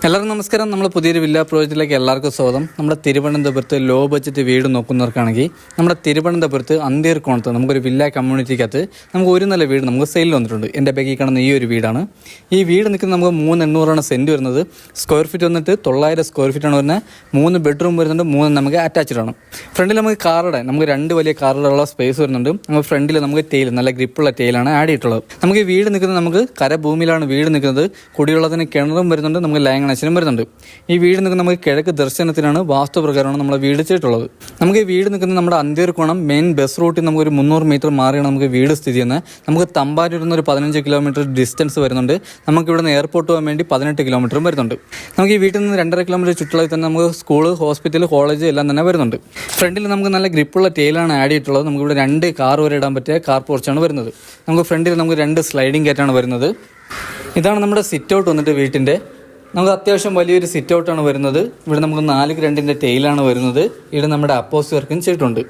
എല്ലാവർക്കും നമസ്കാരം. നമ്മൾ പുതിയൊരു വില്ല പ്രോജക്റ്റിലേക്ക് എല്ലാവർക്കും സ്വാഗതം. നമ്മുടെ തിരുവനന്തപുരത്ത് ലോ ബഡ്ജറ്റ് വീട് നോക്കുന്നവർക്കാണെങ്കിൽ നമ്മുടെ തിരുവനന്തപുരത്ത് അന്തീർക്കോണത്ത് നമുക്കൊരു വില്ല കമ്മ്യൂണിറ്റിക്കകത്ത് നമുക്ക് ഒരു നല്ല വീട് നമുക്ക് സെയിലിൽ വന്നിട്ടുണ്ട്. എൻ്റെ ബാക്കിൽ കാണുന്ന ഈ ഒരു വീടാണ്. ഈ വീട് നിൽക്കുന്നത് നമുക്ക് 3,800 സെൻറ്റ് വരുന്നത്. സ്ക്വയർ ഫീറ്റ് വന്നിട്ട് 900 സ്ക്വയർ ഫീറ്റാണ് വരുന്നത്. 3 ബെഡ്റൂം വരുന്നുണ്ട്, 3 നമുക്ക് അറ്റാച്ച്ഡ് ആണ്. ഫ്രണ്ടിൽ നമുക്ക് കാറുടെ നമുക്ക് 2 വലിയ കാറുകളുള്ള സ്പേസ് വരുന്നുണ്ട്. നമുക്ക് ഫ്രണ്ടിൽ നമുക്ക് ടെയിൽ നല്ല ഗ്രിപ്പുള്ള ടെയിലാണ് ആഡ് ചെയ്തിട്ടുള്ളത്. നമുക്ക് ഈ വീട് നിൽക്കുന്നത് നമുക്ക് കരഭൂമിയിലാണ് വീട് നിൽക്കുന്നത്. കുടിവെള്ളത്തിന് കിണറും വരുന്നുണ്ട്, നമുക്ക് ലൈൻ കണക്ഷനും വരുന്നുണ്ട്. ഈ വീട് നിൽക്കുന്ന നമുക്ക് കിഴക്ക് ദർശനത്തിനാണ് വാസ്തുപ്രകാരമാണ് നമ്മളെ വീട് ചെയ്തിട്ടുള്ളത്. നമുക്ക് ഈ വീട് നിൽക്കുന്നത് നമ്മുടെ അന്തീർക്കോണം മെയിൻ ബസ് റൂട്ടിൽ നമുക്ക് ഒരു 300 മീറ്റർ മാറിയാണ് നമുക്ക് വീട് സ്ഥിതി ചെയ്യുന്നത്. നമുക്ക് തമ്പാനൂരിൽ നിന്ന് ഒരു 15 കിലോമീറ്റർ ഡിസ്റ്റൻസ് വരുന്നുണ്ട്. നമുക്ക് ഇവിടെ നിന്ന് എയർപോർട്ട് പോകാൻ വേണ്ടി 18 കിലോമീറ്ററും വരുന്നുണ്ട്. നമുക്ക് ഈ വീട്ടിൽ നിന്ന് 2.5 കിലോമീറ്റർ ചുറ്റളവിൽ തന്നെ നമുക്ക് സ്കൂൾ, ഹോസ്പിറ്റൽ, കോളേജ് എല്ലാം തന്നെ വരുന്നുണ്ട്. ഫ്രണ്ടിൽ നമുക്ക് നല്ല ഗ്രിപ്പുള്ള ടെയിലാണ് ആഡ് ചെയ്തിട്ടുള്ളത്. നമുക്ക് ഇവിടെ 2 കാർ വരെ ഇടാൻ പറ്റിയ കാർ പോർച്ചാണ് വരുന്നത്. നമുക്ക് ഫ്രണ്ടിൽ നമുക്ക് 2 സ്ലൈഡിംഗ് ഗേറ്റാണ് വരുന്നത്. ഇതാണ് നമ്മുടെ സിറ്റ് ഔട്ട് വന്നിട്ട് വീട്ടിൻ്റെ. നമുക്ക് അത്യാവശ്യം വലിയൊരു സിറ്റ് ഔട്ടാണ് വരുന്നത്. ഇവിടെ നമുക്ക് 4x2 ടെയിലാണ് വരുന്നത്. ഇവിടെ നമ്മുടെ അപ്പോസ് വർക്കും ചെയ്തിട്ടുണ്ട്.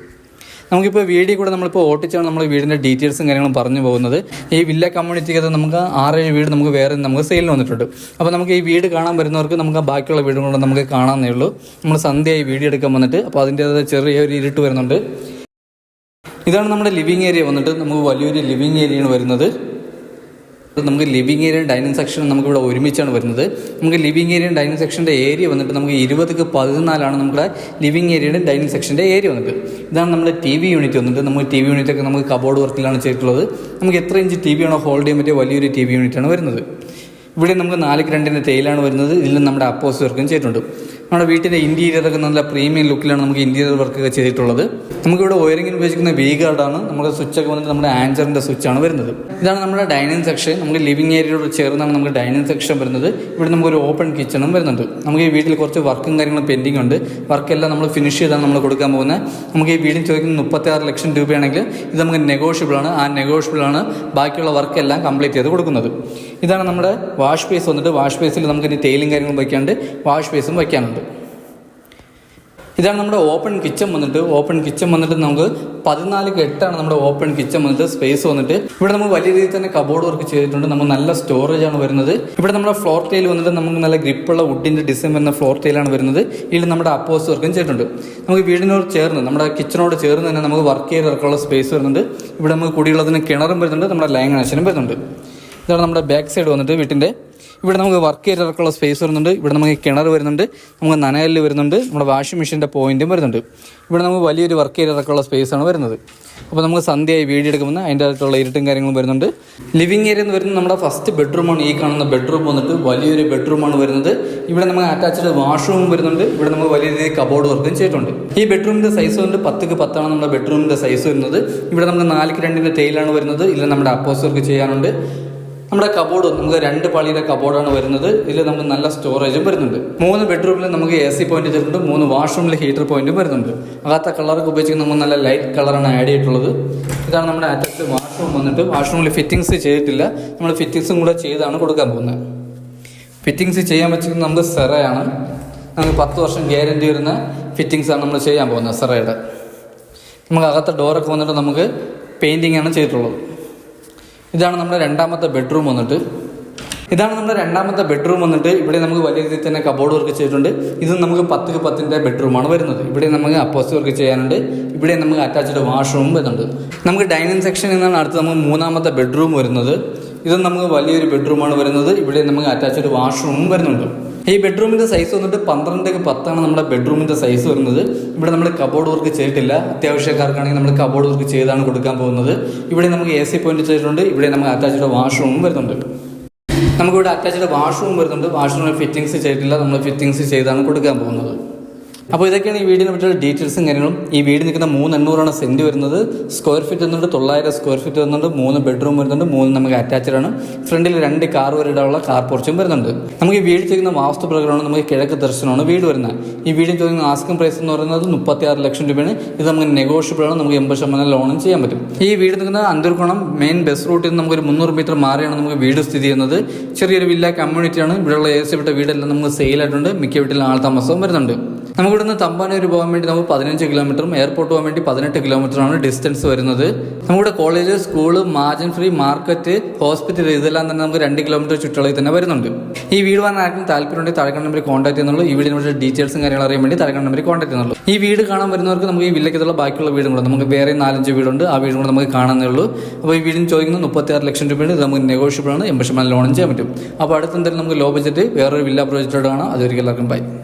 നമുക്കിപ്പോൾ വീഡിയോ കൂടെ നമ്മളിപ്പോൾ ഓട്ടിച്ചാണ് നമ്മൾ വീടിൻ്റെ ഡീറ്റെയിൽസും കാര്യങ്ങളും പറഞ്ഞു പോകുന്നത്. ഈ വില്ല കമ്മ്യൂണിറ്റിക്കകത്ത് നമുക്ക് 6-7 വീട് നമുക്ക് വേറെ നമുക്ക് സെയിലിന് വന്നിട്ടുണ്ട്. അപ്പോൾ നമുക്ക് ഈ വീട് കാണാൻ വരുന്നവർക്ക് നമുക്ക് ബാക്കിയുള്ള വീടും കൂടെ നമുക്ക് കാണാമെന്നേ ഉള്ളൂ. നമ്മൾ സന്ധ്യയായി വീഡിയോ എടുക്കാൻ വന്നിട്ട് അപ്പോൾ അതിൻ്റേതായ ചെറിയൊരു ഇരുട്ട് വരുന്നുണ്ട്. ഇതാണ് നമ്മുടെ ലിവിങ് ഏരിയ വന്നിട്ട്. നമുക്ക് വലിയൊരു ലിവിങ് ഏരിയയാണ് വരുന്നത്. നമുക്ക് ലിവിങ് ഏരിയയും ഡൈനിങ് സെക്ഷനും നമുക്കിവിടെ ഒരുമിച്ചാണ് വരുന്നത്. നമുക്ക് ലിവിങ് ഏരിയയും ഡൈനിങ് സെക്ഷൻ്റെ ഏരിയ വന്നിട്ട് നമുക്ക് 20x14 നമ്മുടെ ലിവിങ് ഏരിയയുടെ ഡൈനിങ് സെക്ഷൻ്റെ ഏരിയ വന്നിട്ട്. ഇതാണ് നമ്മുടെ TV യൂണിറ്റ് വന്നിട്ട്. നമുക്ക് TV യൂണിറ്റൊക്കെ നമുക്ക് കബോർഡ് വർക്കിലാണ് ചെയ്തിട്ടുള്ളത്. നമുക്ക് എത്ര ഇഞ്ച് TV ആണോ ഹോൾഡ് ചെയ്യാൻ പറ്റിയ വലിയൊരു TV യൂണിറ്റാണ് വരുന്നത്. ഇവിടെ നമുക്ക് 4x2 ടെയിലാണ് വരുന്നത്. ഇതിൽ നമ്മുടെ അപ്പോസ് വർക്കും ചെയ്തിട്ടുണ്ട്. നമ്മുടെ വീട്ടിൻ്റെ ഇൻറ്റീരിയറൊക്കെ നല്ല പ്രീമിയം ലുക്കിലാണ് നമുക്ക് ഇൻറ്റീരിയർ വർക്കൊക്കെ ചെയ്തിട്ടുള്ളത്. നമുക്കിവിടെ വയറിങ്ങിന് ഉപയോഗിക്കുന്ന വി ഗാർഡാണ്. നമ്മുടെ സ്വിച്ചൊക്കെ വന്നിട്ട് നമ്മുടെ ആൻസറിൻ്റെ സ്വിച്ചാണ് വരുന്നത്. ഇതാണ് നമ്മുടെ ഡൈനിങ് സെക്ഷൻ. നമുക്ക് ലിവിങ് ഏരിയയോട് ചേർന്നാണ് നമുക്ക് ഡൈനിങ് സെക്ഷൻ വരുന്നത്. ഇവിടെ നമുക്കൊരു ഓപ്പൺ കിച്ചണും വരുന്നുണ്ട്. നമുക്ക് ഈ വീട്ടിൽ കുറച്ച് വർക്കും കാര്യങ്ങളും പെൻഡിങ് ഉണ്ട്. വർക്കെല്ലാം നമ്മൾ ഫിനിഷ് ചെയ്താണ് നമ്മൾ കൊടുക്കാൻ പോകുന്നത്. നമുക്ക് ഈ വീടിന് ചോദിക്കുന്നത് 36 ലക്ഷം രൂപയാണെങ്കിൽ ഇത് നമുക്ക് നെഗോഷ്യബിളാണ്. ആ നെഗോഷ്യബിളാണ് ബാക്കിയുള്ള വർക്കെല്ലാം കംപ്ലീറ്റ് ചെയ്ത് കൊടുക്കുന്നത്. ഇതാണ് നമ്മുടെ വാഷ് ബേസ് വന്നിട്ട്. വാഷ് ബേസിൽ നമുക്ക് ഇനി ടെയിലും കാര്യങ്ങളും വയ്ക്കാണ്ട് വാഷ് ബേസും വയ്ക്കാനുണ്ട്. ഇതാണ് നമ്മുടെ ഓപ്പൺ കിച്ചൺ വന്നിട്ട്. ഓപ്പൺ കിച്ചൺ വന്നിട്ട് നമുക്ക് 14x8 നമ്മുടെ ഓപ്പൺ കിച്ചൺ വന്നിട്ട്. സ്പേസ് വന്നിട്ട് ഇവിടെ നമുക്ക് വലിയ രീതിയിൽ തന്നെ കബോർഡ് വർക്ക് ചെയ്തിട്ടുണ്ട്. നമുക്ക് നല്ല സ്റ്റോറേജ് ആണ് വരുന്നത്. ഇവിടെ നമ്മുടെ ഫ്ലോർ ടൈൽ വന്നിട്ട് നമുക്ക് നല്ല ഗ്രിപ്പുള്ള വുഡിൻ്റെ ഡിസൈൻ വരുന്ന ഫ്ലോർ ടൈലാണ് വരുന്നത്. ഇതിൽ നമ്മുടെ അപ്പോസ് വർക്കും ചെയ്തിട്ടുണ്ട്. നമുക്ക് വീടിനോട് ചേർന്ന് നമ്മുടെ കിച്ചണോട് ചേർന്ന് തന്നെ നമുക്ക് വർക്ക് ചെയ്ത് ഇറക്കാനുള്ള സ്പേസ് വരുന്നുണ്ട്. ഇവിടെ നമുക്ക് കുടിവെള്ളത്തിന് കിണറും വരുന്നുണ്ട്, നമ്മുടെ ലൈൻ കണക്ഷനും വരുന്നുണ്ട്. ഇതാണ് നമ്മുടെ ബാക്ക് സൈഡ് വന്നിട്ട് വീട്ടിൻ്റെ. ഇവിടെ നമുക്ക് വർക്ക് ചെയ്തിറക്കുള്ള സ്പേസ് വരുന്നുണ്ട്. ഇവിടെ നമുക്ക് കിണർ വരുന്നുണ്ട്, നമുക്ക് നനകല്ല് വരുന്നുണ്ട്, നമ്മുടെ വാഷിംഗ് മെഷീൻ്റെ പോയിന്റും വരുന്നുണ്ട്. ഇവിടെ നമുക്ക് വലിയൊരു വർക്ക് ചെയ്തിറക്കുള്ള സ്പേസാണ് വരുന്നത്. അപ്പോൾ നമുക്ക് സന്ധ്യയായി വീഡിയോ എടുക്കുമ്പോൾ അതിൻ്റെ അടുത്തുള്ള ഇരുട്ടും കാര്യങ്ങളും വരുന്നുണ്ട്. ലിവിങ് ഏരിയ എന്ന് വരുന്നത് നമ്മുടെ ഫസ്റ്റ് ബെഡ്റൂമാണ്. ഈ കാണുന്ന ബെഡ്റൂം വന്നിട്ട് വലിയൊരു ബെഡ്റൂമാണ് വരുന്നത്. ഇവിടെ നമുക്ക് അറ്റാച്ച്ഡ് വാഷ്റൂം വരുന്നുണ്ട്. ഇവിടെ നമുക്ക് വലിയ രീതിയിൽ കബോർഡ് വർക്കും ചെയ്തിട്ടുണ്ട്. ഈ ബെഡ്റൂമിൻ്റെ സൈസ് വന്നിട്ട് 10x10 നമ്മുടെ ബെഡ്റൂമിൻ്റെ സൈസ് വരുന്നത്. ഇവിടെ നമുക്ക് 4x2 ടെയിലാണ് വരുന്നത്. ഇതിൽ നമ്മുടെ അപ്പോസ് വർക്ക് ചെയ്യാനുണ്ട്. നമ്മുടെ കബോർഡ് നമുക്ക് 2 പാളിയുടെ കബോർഡാണ് വരുന്നത്. ഇതിൽ നമുക്ക് നല്ല സ്റ്റോറേജും വരുന്നുണ്ട്. 3 ബെഡ്റൂമിൽ നമുക്ക് AC പോയിന്റ് ചെയ്തിട്ടുണ്ട്. 3 വാഷ്റൂമിൽ ഹീറ്റർ പോയിന്റും വരുന്നുണ്ട്. അകത്ത കളറൊക്കെ ഉപയോഗിച്ച് നമുക്ക് നല്ല ലൈറ്റ് കളറാണ് ആഡ് ചെയ്തിട്ടുള്ളത്. ഇതാണ് നമ്മുടെ അറ്റാച്ച്ഡ് വാഷ്റൂം വന്നിട്ട്. വാഷ്റൂമിൽ ഫിറ്റിങ്സ് ചെയ്തിട്ടില്ല, നമ്മൾ ഫിറ്റിങ്സും കൂടെ ചെയ്താണ് കൊടുക്കാൻ പോകുന്നത്. ഫിറ്റിങ്സ് ചെയ്യാൻ വെച്ചിരിക്കുന്നത് നമുക്ക് സെറയാണ്. നമുക്ക് 10 വർഷം ഗ്യാരണ്ടി വരുന്ന ഫിറ്റിങ്സാണ് നമ്മൾ ചെയ്യാൻ പോകുന്നത് സെറയുടെ. നമുക്ക് അകത്ത ഡോറൊക്കെ വന്നിട്ട് നമുക്ക് പെയിൻറ്റിംഗ് ആണ് ചെയ്തിട്ടുള്ളത്. ഇതാണ് നമ്മുടെ രണ്ടാമത്തെ ബെഡ്റൂം വന്നിട്ട്. ഇവിടെ നമുക്ക് വലിയ രീതിയിൽ തന്നെ കബോർഡ് വർക്ക് ചെയ്തിട്ടുണ്ട്. ഇത് നമുക്ക് 10x10 ബെഡ്റൂമാണ് വരുന്നത്. ഇവിടെ നമുക്ക് അപ്പോസ് വർക്ക് ചെയ്യാനുണ്ട്. ഇവിടെ നമുക്ക് അറ്റാച്ച്ഡ് വാഷ്റൂം വരുന്നുണ്ട്. നമുക്ക് ഡൈനിങ് സെക്ഷൻ എന്നാണ് അടുത്ത് നമുക്ക് 3ാമത്തെ ബെഡ്റൂം വരുന്നത്. ഇത് നമുക്ക് വലിയൊരു ബെഡ്റൂമാണ് വരുന്നത്. ഇവിടെ നമുക്ക് അറ്റാച്ച്ഡ് വാഷ്റൂമും വരുന്നുണ്ട്. ഈ ബെഡ്റൂമിൻ്റെ സൈസ് വന്നിട്ട് 12x10 നമ്മുടെ ബെഡ്റൂമിൻ്റെ സൈസ് വരുന്നത്. ഇവിടെ നമ്മൾ കബോർഡ് വർക്ക് ചെയ്തിട്ടില്ല. അത്യാവശ്യക്കാർക്കാണെങ്കിൽ നമ്മൾ കബോർഡ് വർക്ക് ചെയ്താണ് കൊടുക്കാൻ പോകുന്നത്. ഇവിടെ നമുക്ക് AC പോയിന്റ് ചെയ്തിട്ടുണ്ട്. ഇവിടെ നമുക്ക് അറ്റാച്ച്ഡ് വാഷ്റൂമും വരുന്നുണ്ട്. നമുക്കിവിടെ അറ്റാച്ച്ഡ് വാഷ്റൂം വരുന്നുണ്ട്. വാഷ്റൂമിൽ ഫിറ്റിങ്സ് ചെയ്തിട്ടില്ല, നമ്മൾ ഫിറ്റിങ്സ് ചെയ്താണ് കൊടുക്കാൻ പോകുന്നത്. അപ്പോൾ ഇതൊക്കെയാണ് ഈ വീടിനെ പറ്റിയുള്ള ഡീറ്റെയിൽസും കാര്യങ്ങളും. ഈ വീട് നിൽക്കുന്ന 3,800 സെൻറ്റ് വരുന്നത്. സ്ക്വയർ ഫീറ്റ് വരുന്നുണ്ട് 900 സ്ക്വയർ ഫീറ്റ് വരുന്നുണ്ട്. 3 ബെഡ്റൂം വരുന്നുണ്ട്. 3 നമുക്ക് അറ്റാച്ച്ഡ് ആണ്. ഫ്രണ്ടിൽ 2 കാർ വരെ ഇടാനുള്ള കാർ പോർച്ചും വരുന്നുണ്ട്. നമുക്ക് ഈ വീട് ചെയ്യുന്ന വാസ്തു പ്രകാരമാണ് നമുക്ക് കിഴക്ക് ദർശനമാണ് വീട് വരുന്നത്. ഈ വീടിന് ചോദിക്കുന്ന ആസ്കിംഗ് പ്രൈസ് എന്ന് പറയുന്നത് 36 ലക്ഷം രൂപയാണ്. ഇത് നമുക്ക് നെഗോഷ്യബിളാണ്. നമുക്ക് 80% ലോണും ചെയ്യാൻ പറ്റും. ഈ വീട് നിൽക്കുന്ന അന്തീർക്കോണം മെയിൻ ബസ് റൂട്ടിൽ നിന്ന് നമുക്കൊരു 300 മീറ്റർ മാറിയാണ് നമുക്ക് വീട് സ്ഥിതി ചെയ്യുന്നത്. ചെറിയൊരു വില്ല കമ്മ്യൂണിറ്റിയാണ്. ഇവിടെയുള്ള AC വിട്ട വീടെല്ലാം നമുക്ക് സെയിലായിട്ടുണ്ട്. മിക്ക വീട്ടിൽ ആൾ താമസവും വരുന്നുണ്ട്. നമുക്ക് നമ്മുടെ ഇന്ന് തമ്പാനൂർ പോകാൻ വേണ്ടി നമുക്ക് 15 കിലോമീറ്ററും എയർപോർട്ട് പോകാൻ വേണ്ടി 18 കിലോമീറ്ററാണ് ഡിസ്റ്റൻസ് വരുന്നത്. നമ്മുടെ college, school, margin free market, hospital ഇതെല്ലാം തന്നെ നമുക്ക് 2 കിലോമീറ്റർ ചുറ്റളവിൽ തന്നെ വരുന്നുണ്ട്. ഈ വീട് വാങ്ങാൻ ആർക്കും താല്പര്യമുണ്ടെങ്കിൽ താഴെ നമ്പറിൽ കോൺടാക്ട് ചെയ്യുന്നുള്ളൂ. ഈ വീടിനെ ഡീറ്റെയിൽസും കാര്യങ്ങളും അറിയാൻ വേണ്ടി താഴെ നമ്പറിൽ കോൺടാക്ട് ചെയ്യുന്നുള്ളൂ. ഈ വീട് കാണാൻ വരുന്നവർക്ക് നമുക്ക് ഈ വില്ലയ്ക്കുള്ള ബാക്കിയുള്ള വീടും കൂടെ നമുക്ക് വേറെ 4-5 വീടുണ്ട്. ആ വീടും കൂടെ നമുക്ക് കാണാനേ ഉള്ളൂ. അപ്പോൾ ഈ വീടിന് ചോദിക്കുന്നത് 36 ലക്ഷം രൂപയാണ്. ഇത് നമുക്ക് നെഗോഷ്യബിൾ ആണ്. 80% ലോണും ചെയ്യാൻ പറ്റും. അപ്പോൾ അടുത്തെന്തായാലും നമുക്ക് ലോ ബഡ്ജറ്റ് വേറൊരു വില്ല പ്രോജക്റ്റോട് കാണാം. അതൊരിക്കലും എല്ലാവർക്കും ബൈ.